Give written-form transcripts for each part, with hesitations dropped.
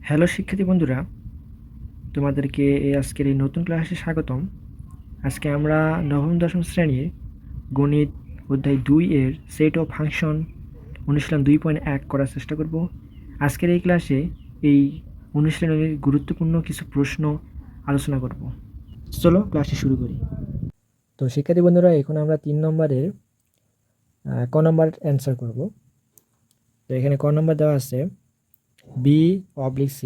Hello শিক্ষার্থী বন্ধুরা, তোমাদেরকে আজকের এই নতুন ক্লাসে স্বাগতম। আজকে আমরা নবম দশম শ্রেণীর গণিত অধ্যায় 2 এর সেট অফ ফাংশন অনুশীলন 2.1 করার চেষ্টা করব। আজকের এই ক্লাসে এই অনুশীলনের গুরুত্বপূর্ণ কিছু প্রশ্ন আলোচনা করব। চলো ক্লাসটি শুরু করি। তো শিক্ষার্থী বন্ধুরা, এখন আমরা 3 নম্বরের ক নম্বর অ্যান্সার করব। তো এখানে ক নম্বর দেওয়া আছে B/C।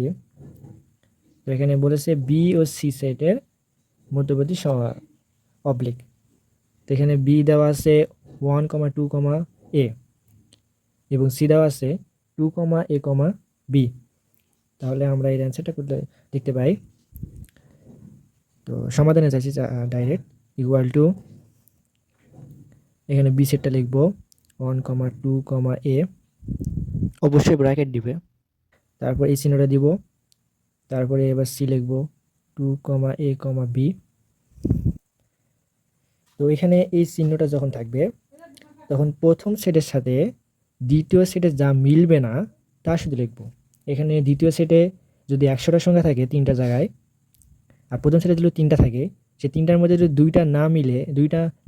তো এখানে বলেছে বি ও সি সেটের মধ্যবর্তী অবলিক। তো এখানে বি দেওয়া আছে 1,2,a এবং সি দেওয়া আছে 2,a,b। তাহলে আমরা এর অ্যান্সারটা করতে দেখতে পাই। তো সমাধানে চাইছি ডাইরেক্ট ইকুয়াল টু, এখানে বি সেটটা লিখবো 1,2,a, অবশ্যই ব্র্যাকেট দিবে, তারপর এই চিহ্নটা দিব, তারপরে এবার সি লিখবো 2,a,b। তো এখানে এই চিহ্নটা যখন থাকবে তখন প্রথম সেটের সাথে দ্বিতীয় সেটে যা মিলবে না তা শুধু লিখব। এখানে দ্বিতীয় সেটে যদি 100টা সংখ্যা থাকে 3টা জায়গায়, আর প্রথম সেটে যদি 3টা থাকে, সেই 3টার মধ্যে যদি দুইটা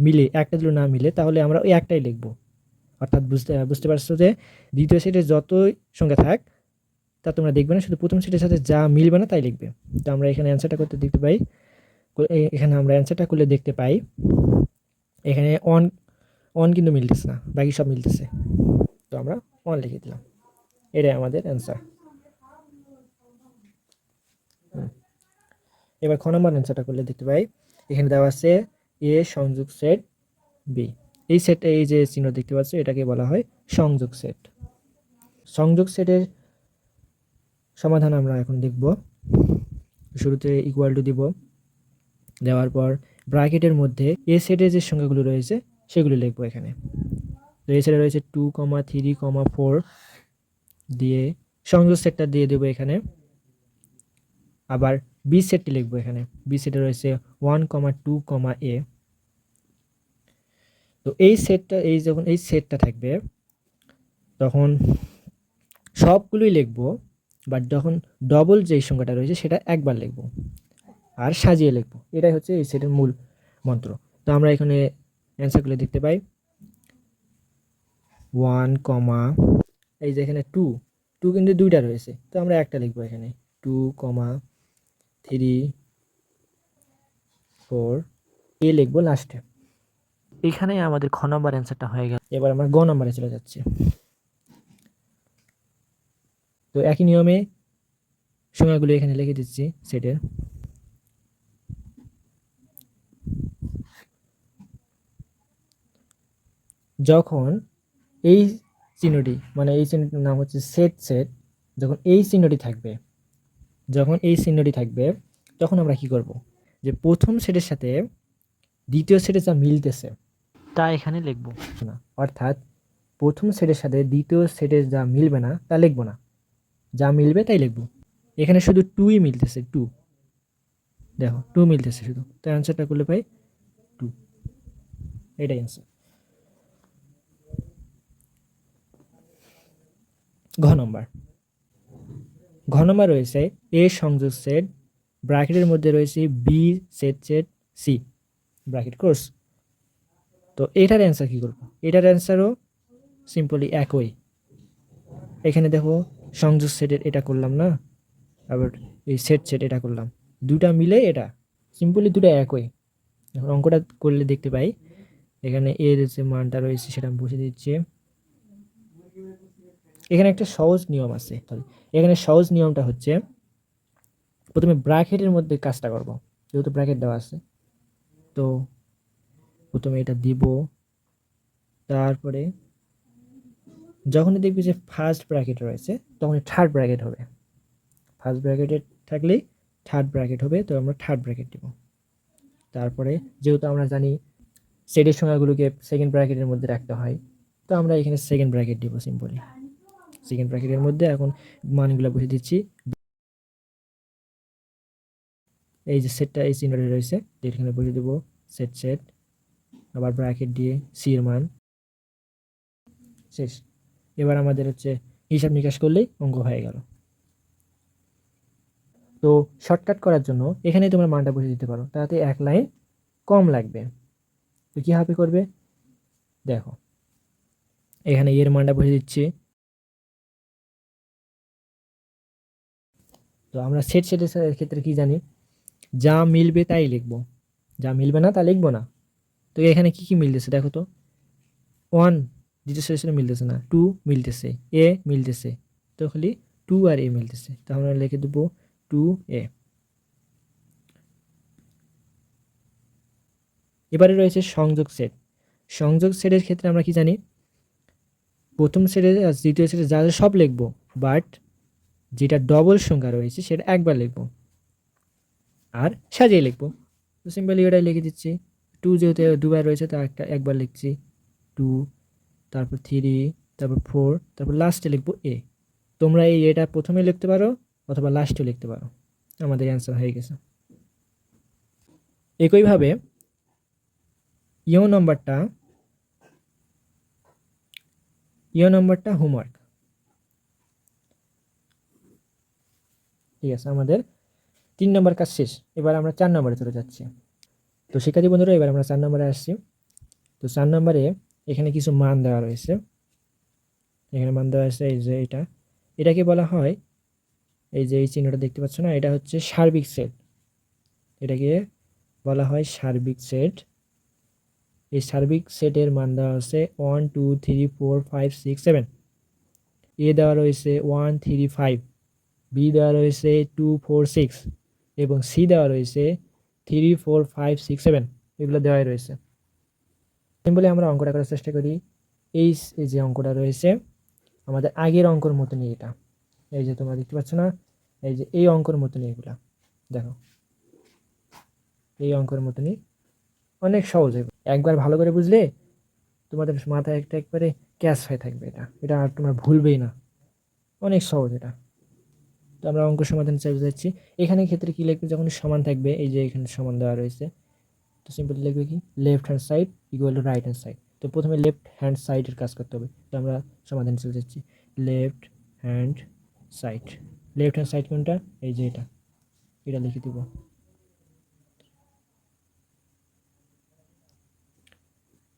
মিলে একটা যদি না মিলে, তাহলে আমরা ওই একটাই লিখব। অর্থাৎ বুঝতে পারছো যে দ্বিতীয় সেটে যতই সংখ্যা থাক তা তোমরা দেখবে না, শুধু প্রথম সেটের সাথে যা মিলবে না তাই লিখবে। তো আমরা এখানে অ্যান্সারটা করতে দেখতে পাই, এখানে আমরা অ্যান্সারটা করলে দেখতে পাই এখানে অন কিন্তু মিলতেছে না, বাকি সব মিলতেছে। তো আমরা অন লিখে দিলাম, এটাই আমাদের অ্যান্সার। এবার খ নম্বর অ্যান্সারটা করলে দেখতে পাই এখানে দেওয়া আছে এ সংযোগ সেট বি। এই যে চিহ্ন দেখতে পাচ্ছ, এটাকে বলা হয় সংযোগ সেট। সংযোগ সেটের সমাধান আমরা এখন দেখব। শুরুতে ইকুয়াল টু দিব, দেওয়ার পর ব্র্যাকেটের মধ্যে এ সেটে যে সংখ্যাগুলো রয়েছে সেগুলো লিখবো এখানে। তো এ সেটে রয়েছে 2,3,4 দিয়ে সংযোগ সেটটা দিয়ে দেবো এখানে। আবার বি সেটটি লিখবো এখানে, বি সেটে রয়েছে 1,2,a। তো যখন এই সেটটা থাকবে তখন সবগুলোই লিখবো, বাট যখন ডবল যেই সংখ্যাটা রয়েছে সেটা একবার লিখবো আর সাজিয়ে লিখবো। এটাই হচ্ছে এই সেটের মূল মন্ত্র। তো আমরা এখানে অ্যান্সারগুলো দেখতে পাই 1, এই যে এখানে 2 কিন্তু দুইটা রয়েছে, তো আমরা একটা লিখবো এখানে 2,3,4 এ লিখবো লাস্টে। এখানে আমাদের খ নম্বর অ্যান্সারটা হয়ে গেল। এবার আমরা গ নম্বরে চলে যাচ্ছি। তো একই নিয়মে সংখ্যাগুলো এখানে লিখে দিচ্ছি সেটের। যখন এই চিহ্নটি, মানে এই চিহ্নটির নাম হচ্ছে সেট, যখন এই চিহ্নটি থাকবে তখন আমরা কি করব, যে প্রথম সেটের সাথে দ্বিতীয় সেটে যা মিলতেছে তা এখানে লিখব না, অর্থাৎ প্রথম সেটের সাথে দ্বিতীয় সেটে যা মিলবে না তা লিখব না, যা মিলবে তাই লিখব। এখানে শুধু 2ই মিলতেছে, 2 দেখো 2 মিলতেছে শুধু, তো অ্যান্সারটা করলে পাই 2, এটাই অ্যান্সার। ঘ নম্বর রয়েছে এ সংযোগ সেট, ব্র্যাকেটের মধ্যে রয়েছে B set C bracket close. তো এটার অ্যান্সার কি করব, এটার অ্যান্সারও সিম্পলি একই। এখানে দেখো সংযোগ সেটের এটা করলাম না, আবার এই সেট এটা করলাম, দুটা মিলে এটা সিম্পলি দুটা একই। এখন অঙ্কটা করলে দেখতে পাই এখানে এর যে মানটা রয়েছে সেটা আমি বসে দিচ্ছি। এখানে একটা সহজ নিয়ম আছে, এখানে সহজ নিয়মটা হচ্ছে প্রথমে ব্র্যাকেটের মধ্যে কাজটা করব, যেহেতু ব্র্যাকেট দেওয়া আছে। তো প্রথমে এটা দিব, তারপরে যখনই দেখবি যে ফার্স্ট ব্র্যাকেট রয়েছে তখনই থার্ড ব্র্যাকেট হবে, ফার্স্ট ব্র্যাকেটে থাকলেই থার্ড ব্র্যাকেট হবে, তো আমরা থার্ড ব্র্যাকেট দিব। তারপরে যেহেতু আমরা জানি সেটের সংখ্যাগুলোকে সেকেন্ড ব্র্যাকেটের মধ্যে রাখতে হয়, তো আমরা এখানে সেকেন্ড ব্র্যাকেট দিব সিম্পলি। সেকেন্ড ব্র্যাকেটের মধ্যে এখন মানগুলো বসে দিচ্ছি। এই যে সেটটা এই চিহ্নটা রয়েছে, এখানে বসে দেবো সেট, আবার ব্র্যাকেট দিয়ে সি এর মান শেষ। এবার আমাদের হচ্ছে হিসাব নিকাশ করলেই অঙ্ক হয়ে গেল। তো শর্টকাট করার জন্য এখানে তোমরা মানটা বসিয়ে দিতে পারো, তাতে এক লাইন কম লাগবে। তো কীভাবে করবে দেখো, এখানে এর মানটা বসিয়ে দিচ্ছি। তো আমরা সেটের ক্ষেত্রে কি জানি, যা মিলবে তাই লিখবো, যা মিলবে না তা লিখবো না। তো এখানে কি কি মিলতেছে দেখো তো, 1 দ্বিতীয় সেটের সাথে মিলতেছে না, 2 মিলতেছে, এ মিলতেছে, তো খালি 2 আর এ মিলতেছে, তো আমরা লিখে দেবো 2a। এবারে রয়েছে সংযোগ সেট। সংযোগ সেটের ক্ষেত্রে আমরা কি জানি, প্রথম সেটে আর দ্বিতীয় সেটে যা যা সব লিখবো, বাট যেটা ডবল সংখ্যা রয়েছে সেটা একবার লিখবো আর সাজিয়ে লিখবো। তো সিম্পলি ওটাই লিখে দিচ্ছি, 2 যেহেতু দুবার রয়েছে তা একবার লিখছি 2, তারপর 3, তারপর 4, তারপর লাস্টে লিখবো এ। তোমরা এই এটা প্রথমে লিখতে পারো অথবা লাস্টেও লিখতে পারো। আমাদের অ্যান্সার হয়ে গেছে। একইভাবে ইও নম্বরটা হোমওয়ার্ক। ঠিক আছে, আমাদের 3 নম্বর কাজ শেষ। এবার আমরা 4 নম্বরে চলে যাচ্ছি। তো শিক্ষার্থী বন্ধুরা, এবার আমরা 4 নম্বরে আসছি। তো 4 নম্বরে এখানে কিছু মান দেওয়া রয়েছে। এখানে মান দেওয়া আছে, এই যে এটাকে বলা হয়, এই যে এই চিহ্নটা দেখতে পাচ্ছ না, এটা হচ্ছে সার্বিক সেট। এটাকে বলা হয় সার্বিক সেট। এই সার্বিক সেটের মান দেওয়া আছে 1 2 3 4 5 6 7। এ দেওয়া রয়েছে 1 3 5, বি দেওয়া রয়েছে 2 4 6 এবং সি দেওয়া রয়েছে 3 4 5 6 7। এগুলো দেওয়াই রয়েছে। সিম্পলি আমরা অঙ্কটা করার চেষ্টা করি। এই যে অঙ্কটা রয়েছে আমাদের আগের অঙ্কর মতনই, এটা এই যে তোমরা দেখতে পাচ্ছ না, এই যে এই অঙ্কর মতনই এগুলা দেখো, এই অঙ্কের মতনই, অনেক সহজ। একবার ভালো করে বুঝলে তোমাদের মাথায় একবারে ক্যাচ হয়ে থাকবে, এটা এটা আর তোমরা ভুলবেই না, অনেক সহজ এটা। তো আমরা অঙ্ক সমাধান চলে যাচ্ছি। এখানে ক্ষেত্রে কি লিখবে, যখন সমান থাকবে, এই যে এখানে সমান দেওয়া রয়েছে, তো সিম্পলি লিখবে কি, left hand side equal to right hand side. তো প্রথমে লেফট হ্যান্ড সাইডের কাজ করতে হবে, তো আমরা সমাধান চলে যাচ্ছি। Left hand side, left hand side কোনটা, এই যে এটা লিখে দিব।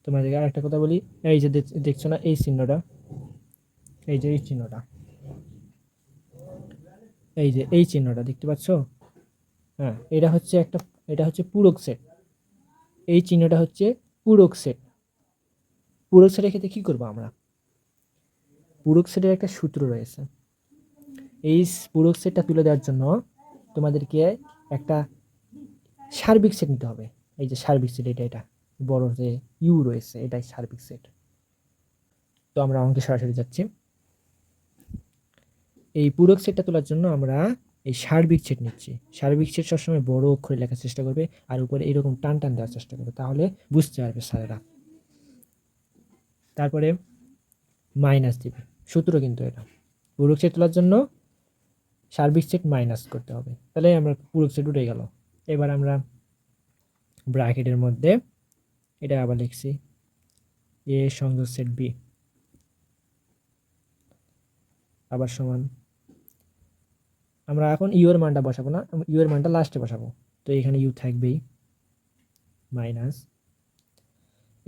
তোমাদেরকে আর একটা কথা বলি, এই যে দেখছো না এই চিহ্নটা, এই যে এই চিহ্নটা, এই যে এই চিহ্নটা দেখতে পাচ্ছ, হ্যাঁ, এটা হচ্ছে পূরক সেট। এই চিহ্নটা হচ্ছে পূরক সেট। পূরক সেটের ক্ষেত্রে কি করবো আমরা, পূরক সেটের একটা সূত্র রয়েছে। এই পূরক সেটটা তুলে দেওয়ার জন্য তোমাদেরকে একটা সার্বিক সেট নিতে হবে। এই যে সার্বিক সেট, এটা বড় যে ইউ রয়েছে, এটাই সার্বিক সেট। তো আমরা অঙ্কে সরাসরি যাচ্ছি। এই পূরক সেটটা তোলার জন্য আমরা এই সার্বিক সেট নিচ্ছি। সার্বিক সেট সবসময় বড় অক্ষরে লেখার চেষ্টা করবে আর উপরে এরকম টান টান দেওয়ার চেষ্টা করবে, তাহলে বুঝতে পারবে স্যারেরা। তারপরে মাইনাস দিবে, সূত্র কিন্তু এটা। পূরক সেট তোলার জন্য সার্বিক সেট মাইনাস করতে হবে, তাহলে আমরা পূরক সেট উঠে গেল। এবার আমরা ব্র্যাকেটের মধ্যে এটা আবার লিখছি, এ সংযোগ সেট বি, আবার সমান। আমরা এখন ইউ এর মানটা বসাবো না, ইউ এর মানটা লাস্টে বসাবো। তো এখানে ইউ থাকবেই, মাইনাস,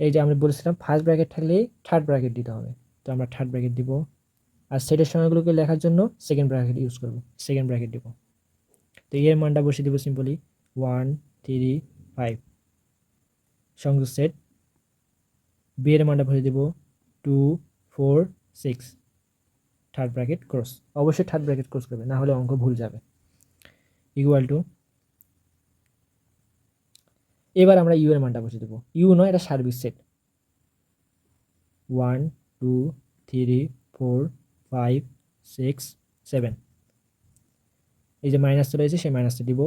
এই যে আমরা বলেছিলাম ফার্স্ট ব্র্যাকেট থাকলে থার্ড ব্র্যাকেট দিতে হবে, তো আমরা থার্ড ব্র্যাকেট দিব। আর সেটের সংখ্যাগুলোকে লেখার জন্য সেকেন্ড ব্র্যাকেট ইউজ করব, সেকেন্ড ব্র্যাকেট দিব। তো এর মানটা বসিয়ে দিব সিম্পলি 1 3 5 সংযোগ সেট। বি এর মানটা বসিয়ে দিব 2 4 6 থার্ড ব্র্যাকেট ক্রস, অবশ্যই থার্ড ব্র্যাকেট ক্রস করবে, না হলে অঙ্ক ভুল যাবে, ইকুয়াল টু। এবার আমরা ইউ এর মানটা বসিয়ে দেবো, ইউ নয়, এটা সার্বিক সেট। 1 2 3 4 5 6 7, এই যে মাইনাসটা রয়েছে সেই মাইনাসটা দিব,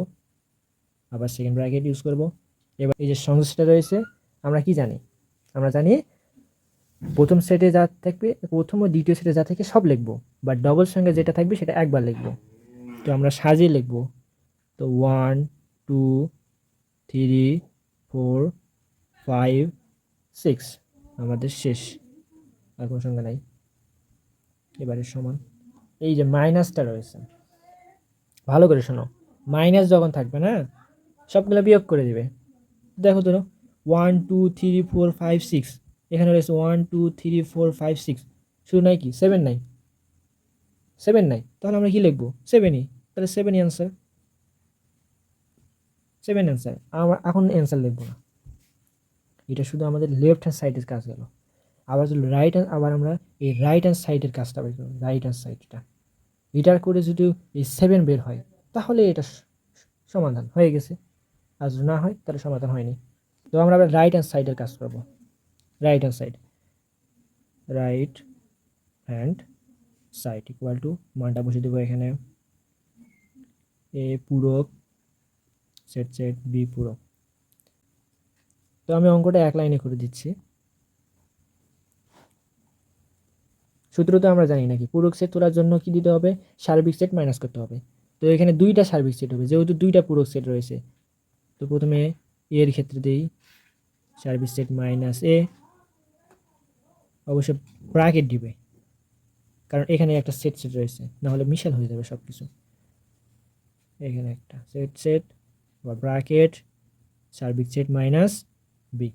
আবার সেকেন্ড ব্র্যাকেট ইউজ করব। এবার এই যে সংযোগটা রয়েছে, আমরা কি জানি, আমরা জানি প্রথম সেটে যা থাকবে, প্রথম ও দ্বিতীয় সেটে যা থাকে সব লিখবো, বাট ডবল সংখ্যা যেটা থাকবে সেটা একবার লিখবো। তো আমরা সাজিয়ে লিখবো, তো 1 2 3 4 5 6 আমাদের শেষ, আর কোনো সংখ্যা নাই। এবারে সমান, এই যে মাইনাসটা রয়েছে, ভালো করে শোনো, মাইনাস যখন থাকবে না সবগুলো বিয়োগ করে দিবে। দেখো তো 1 2 3 4 5 6, এখানে রয়েছে 1 2 3 4 5 6, শুধু নাই কি 7 নাই, 7 নাই, তাহলে আমরা কি লিখবো 7ই, তাহলে 7ই অ্যান্সার, 7 অ্যান্সার। আমরা এখন অ্যান্সার লিখবো না, এটা শুধু আমাদের লেফট হ্যান্ড সাইডের কাজ গেল। আবার যদি রাইট হ্যান্ড, আবার আমরা এই রাইট হ্যান্ড সাইডের কাজটা বের করবো, রাইট হ্যান্ড সাইডটা এটার করে যদি এই 7 বের হয় তাহলে এটা সমাধান হয়ে গেছে, আর যদি না হয় তাহলে সমাধান হয়নি। তো আমরা আবার রাইট হ্যান্ড সাইডের কাজ করবো, right hand side, right hand side equal to মানটা বসে দেবো এখানে, এ পূরক সেট সেট বি পূরক। তো আমি অঙ্কটা এক লাইনে করে দিচ্ছি। সূত্র তো আমরা জানি নাকি, পূরক সেট তোলার জন্য কি দিতে হবে, সার্বিক সেট মাইনাস করতে হবে। তো এখানে দুইটা সার্বিক সেট হবে, যেহেতু দুইটা পূরক সেট রয়েছে, তো প্রথমে এর ক্ষেত্রে দিই সার্বিক সেট মাইনাস এ, অবশ্যই ব্র্যাকেট দিবে কারণ এখানে একটা সেট সেট রয়েছে, নাহলে মিশাল হয়ে যাবে সব কিছু। এখানে একটা সেট সেট বা ব্র্যাকেট সার্বিক সেট মাইনাস বি।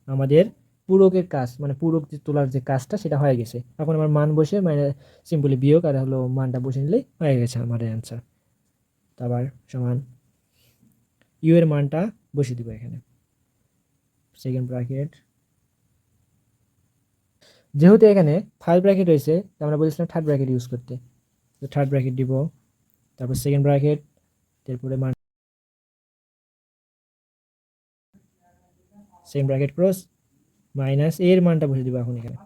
আমাদের পূরকের কাজ মানে পূরক যে তোলার যে কাজটা সেটা হয়ে গেছে। এখন আমার মান বসে মানে সিম্পলি বিয়োগ আর হলো মানটা বসে নিলেই হয়ে গেছে আমার অ্যান্সার। তারপর সমান ইউ এর মানটা বসে দিব এখানে, সেকেন্ড ব্র্যাকেট, যেহেতু এখানে ফার্স্ট ব্র্যাকেট রয়েছে আমরা বলেছিলাম থার্ড ব্র্যাকেট ইউজ করতে, তো থার্ড ব্র্যাকেট দিব, তারপর সেকেন্ড ব্র্যাকেট, তারপরে মান সেকেন্ড ব্র্যাকেট ক্রস মাইনাস এর মানটা বসে দিব এখন এখানে,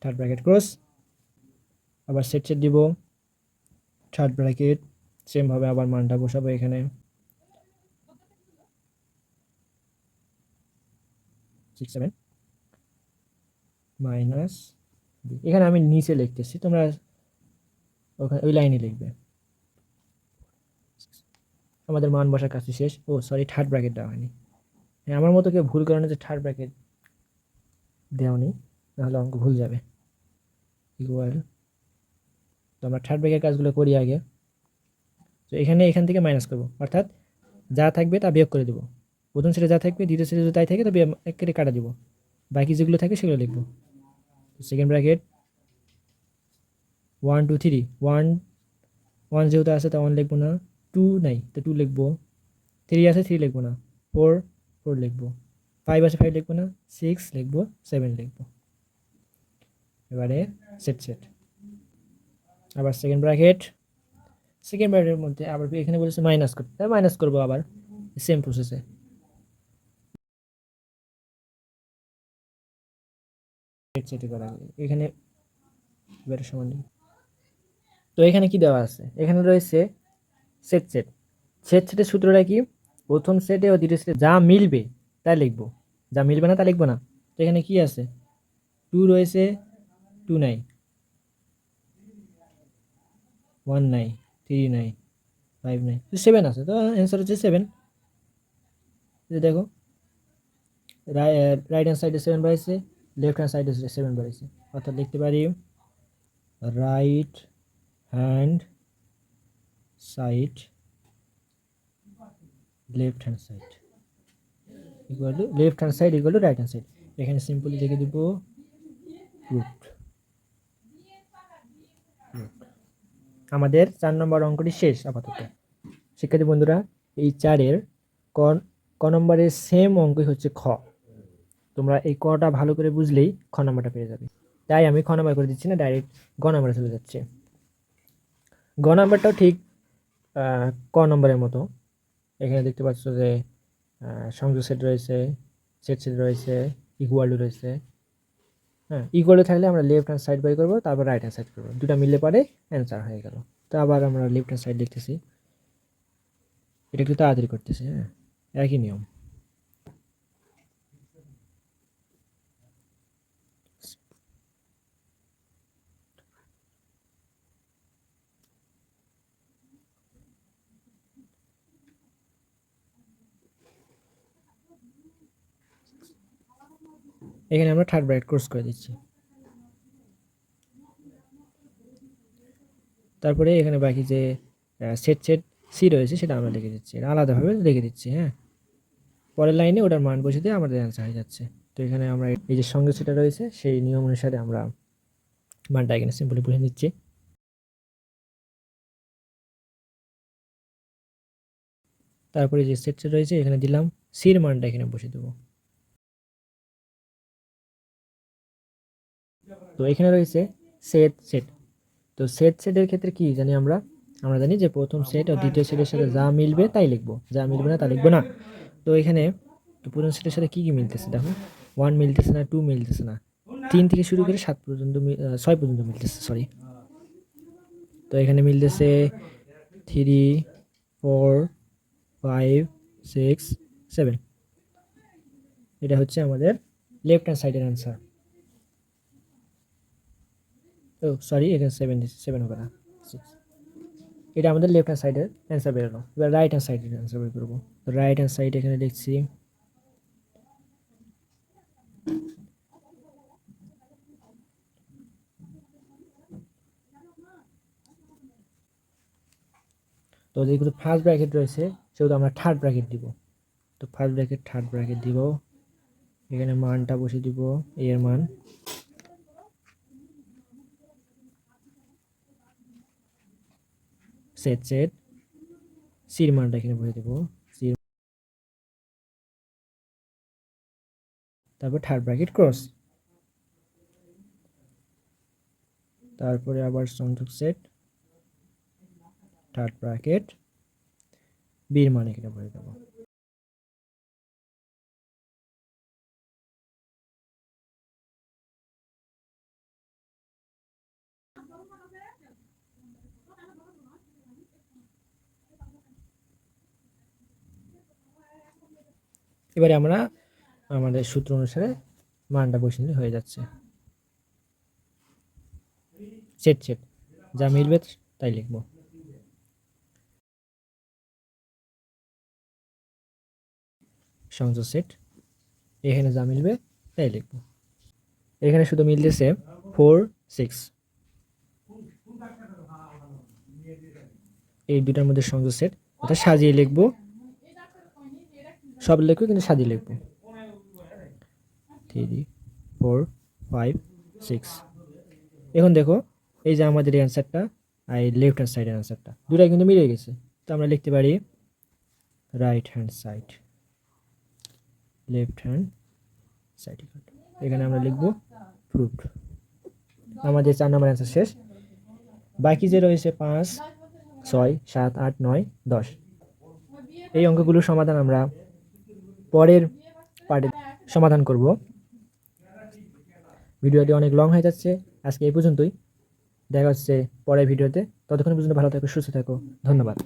থার্ড ব্র্যাকেট ক্রস, আবার সেট সেট দিব, থার্ড ব্র্যাকেট সেমভাবে আবার মানটা বসাবো এখানে 6 7 মাইনাস, এখানে আমি নিচে লিখতেছি, তোমরা ওখানে ওই লাইনে লিখবে। আমাদের মান বসার কাজ শেষ। ও সরি, থার্ড ব্র্যাকেট দেওয়া হয়নি। হ্যাঁ, আমার মতো কেউ ভুল করে না যে থার্ড ব্র্যাকেট দেওয়ানি, নাহলে অঙ্ক ভুল যাবে। ইকুয়াল, তো আমরা থার্ড ব্র্যাকের কাজগুলো করি আগে। তো এখান থেকে মাইনাস করবো, অর্থাৎ যা থাকবে তা বিয়োগ করে দেবো। প্রথম সেটে যা থাকবে দ্বিতীয় সেটে যদি তাই থাকে তবে একেবারে কাটা দিব, বাকি যেগুলো থাকে সেগুলো লিখবো। সেকেন্ড ব্র্যাকেট 1 2 3, 1 যেহেতু আছে তা 1 লিখবো না, 2 নাই তো 2 লিখবো, 3 আছে 3 লিখবো না, 4 লিখবো, 5 আছে 5 লিখবো না, 6 লিখবো, 7 লিখবো। এবারে সেট সেট, আবার সেকেন্ড ব্র্যাকেট, সেকেন্ড ব্র্যাকেটের মধ্যে আবার এখানে বলেছে মাইনাস করতে, তাই মাইনাস করবো আবার সেম প্রসেসে। সেট করা এখানে এবারে সমান নেই। তো এখানে কি দেওয়া আছে, এখানে রয়েছে সেট সেট, সেট সেটের সূত্রটা কি, প্রথম সেটে ও দ্বিতীয় সেটে যা মিলবে তাই লিখবো, যা মিলবে না তা লিখবো না। তো এখানে কি আছে, 2 রয়েছে, 2 নাই, 1 নাই, 3 নাই, 5 নাই, 7 আছে, তো অ্যান্সার হচ্ছে 7। দেখো রাইট হ্যান্ড সাইডে 7 বাড়াইছে, লেফট হ্যান্ড সাইডে 7 বাড়াইছে, অর্থাৎ লিখতে পারি right hand side left hand side equal to left hand side equal to right hand side. এখানে সিম্পলি লিখে দিব রুট। আমাদের 4 নম্বর অঙ্কটি শেষ আপাতত। শিক্ষার্থী বন্ধুরা, এই 4-এর ক নম্বরের সেম অঙ্কই হচ্ছে খ। তোমরা এই কটা ভালো করে বুঝলেই খ নম্বরটা পেয়ে যাবে, তাই আমি খ নম্বর করে দিচ্ছি না, ডাইরেক্ট গ নম্বরে চলে যাচ্ছে। গ নম্বরটাও ঠিক ক নম্বরের মতো। এখানে দেখতে পাচ্ছ যে সংযোগ সেট রয়েছে, সেট সেট রয়েছে, ইকুয়াল টু রয়েছে। হ্যাঁ, ইকুয়াল টু থাকলে আমরা লেফট হ্যান্ড সাইড বাই করবো, তারপর রাইট হ্যান্ড সাইড করবো, দুটা মিললে পরে অ্যান্সার হয়ে গেল। তো আবার আমরা লেফট হ্যান্ড সাইড লিখতেছি, এটা একটু তাড়াতাড়ি করতেছি। হ্যাঁ, একই নিয়ম। এখানে আমরা থার্ড ব্র্যাকেট ক্রস করে দিচ্ছি, তারপরে এখানে বাকি যে সেট সি রয়েছে সেটা আমরা লিখে দিচ্ছি, এটা আলাদাভাবে লিখে দিচ্ছি। হ্যাঁ, পরের লাইনে ওটার মান বসে দিয়ে আমাদের অ্যান্সার হয়ে যাচ্ছে। তো এখানে আমরা এই যে সংযোগ সেটটা রয়েছে সেই নিয়ম অনুসারে আমরা মানটা এখানে সিম্পলি বসে নিচ্ছি। তারপরে যে সেট রয়েছে এখানে দিলাম, সির মানটা এখানে বসে দেবো। তো এখানে রয়েছে সেট। তো সেটের ক্ষেত্রে কি জানি আমরা জানি যে প্রথম সেট আর দ্বিতীয় সেটের সাথে যা মিলবে তাই লিখবো, যা মিলবে না তা লিখবো না। তো এখানে তো প্রথম সেটের সাথে কি মিলতেছে দেখো, 1 মিলতেছে না, 2 মিলতেছে না, 3 থেকে শুরু করে 7 পর্যন্ত 6 পর্যন্ত মিলতেছে, সরি। তো এখানে মিলতেছে 3, 4, 5, 6, 7। এটা হচ্ছে আমাদের লেফট হ্যান্ড সাইডের অ্যান্সার। ও সরি, এখানে 7 হবে না, 6। এটা আমাদের লেফট হ্যান্ড সাইডের অ্যান্সার বেরোলো। এবার রাইট হ্যান্ড সাইডের অ্যান্সার বের করবো। তো রাইট হ্যান্ড সাইড এখানে লিখছি তো যেহেতু ফার্স্ট ব্র্যাকেট রয়েছে সেহেতু আমরা থার্ড ব্র্যাকেট দিব। তো ফার্স্ট ব্র্যাকেট থার্ড ব্র্যাকেট দিব, এখানে মানটা বসে দিব, এর মান, সেট সির মানটা এখানে বসে দেবো, সির, তারপর থার্ড ব্র্যাকেট ক্রস, তারপরে আবার সংযোগ সেট, থার্ড ব্র্যাকেট বির মান এখানে বসে দেবো। এবারে আমরা আমাদের সূত্র অনুসারে মানটা বসে নিলে হয়ে যাচ্ছে। সেট যা মিলবে তাই লিখবো। সংযোগ সেট, এখানে যা মিলবে তাই লিখবো। এখানে শুধু মিলতেছে 4, 6, এই দুটার মধ্যে সংযোগ সেট, এটা সাজিয়ে লিখবো, সব লিখবো কিন্তু সাজিয়ে লিখবো। 3, 4, 5, 6। এখন দেখো এই যে আমাদের এই অ্যান্সারটা আর এই লেফট হ্যান্ড সাইডের অ্যান্সারটা দুটাই কিন্তু মিলে গেছে। তো আমরা লিখতে পারি right hand side, left hand side, এখানে আমরা লিখবো প্রুভড। আমাদের 4 নম্বর অ্যান্সার শেষ। বাকি যে রয়েছে 5, 6, 7, 8, 9, 10, এই অঙ্কগুলোর সমাধান আমরা পরের পার্টে সমাধান করব। ভিডিওটি অনেক লং হয়ে যাচ্ছে, আজকে এই পর্যন্তই। দেখা হচ্ছে পরের ভিডিওতে। ততক্ষণ পর্যন্ত ভালো থাকো, সুস্থ থাকো, ধন্যবাদ।